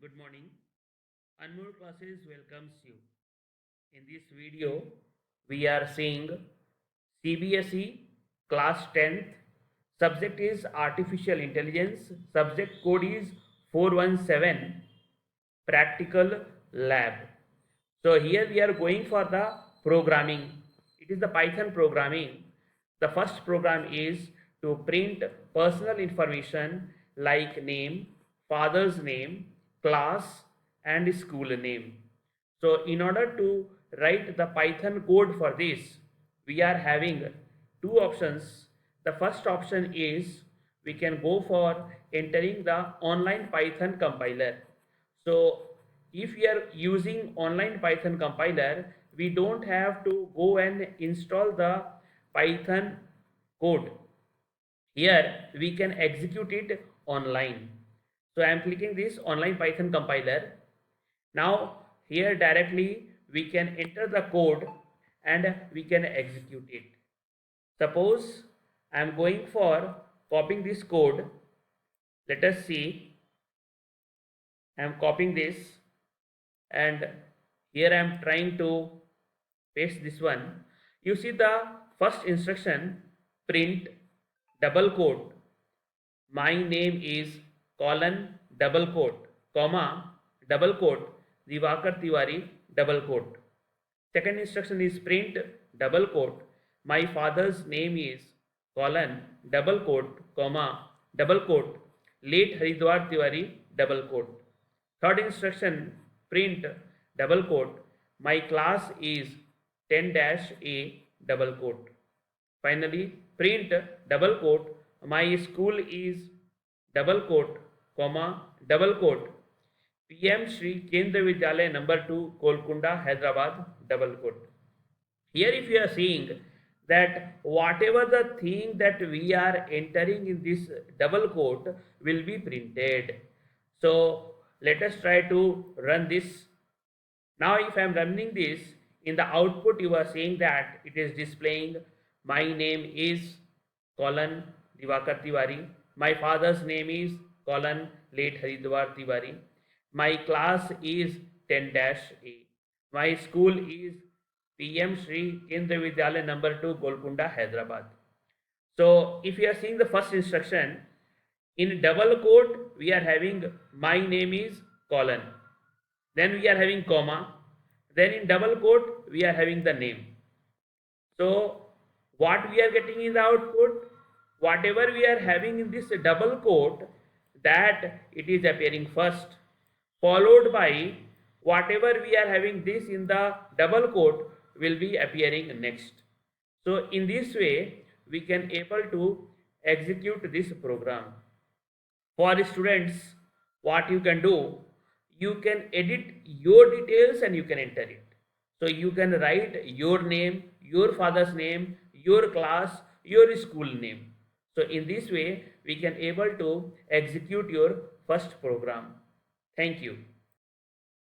Good morning. Anmol classes welcomes you. In this video, we are seeing CBSE class 10th. Subject is Artificial Intelligence. Subject code is 417. Practical lab. So here we are going for the programming. It is the Python programming. The first program is to print personal information like name, father's name, class and school name. So in order to write the Python code for this, we are having two options. The first option is we can go for entering the online Python compiler. So if we are using online Python compiler, we don't have to go and install the Python code. Here we can execute it online. So I am clicking this online Python compiler. Now here directly we can enter the code and we can execute it. Suppose I am going for copying this code. Let us see. I am copying this and here I am trying to paste this one. You see the first instruction, print double quote, my name is colon double quote, comma double quote, Diwakar Tiwary double quote. Second instruction is print double quote, my father's name is colon double quote, comma double quote, late Haridwar Tiwary double quote. Third instruction, print double quote, my class is 10-A double quote. Finally, print double quote, my school is double quote, comma double quote, PM SHRI KENDRIYA VIDYALAYA number 2 GOLCONDA Hyderabad double quote. Here if you are seeing that whatever the thing that we are entering in this double quote will be printed. So let us try to run this. Now if I am running this, in the output you are seeing that it is displaying my name is colon Diwakar Tiwary, my father's name is colon late Haridwar Tiwary, my class is 10-A, my school is PM SHRI KENDRIYA VIDYALAYA number 2 GOLCONDA Hyderabad. So if you are seeing the first instruction, in double quote we are having my name is colon, then we are having comma, then in double quote we are having the name. So what we are getting in the output, whatever we are having in this double quote, that it is appearing first, followed by whatever we are having this in the double quote will be appearing next. So in this way we can able to execute this program. For students, what you can do, you can edit your details and you can enter it. So you can write your name, your father's name, your class, your school name. So in this way we can able to execute your first program. Thank you.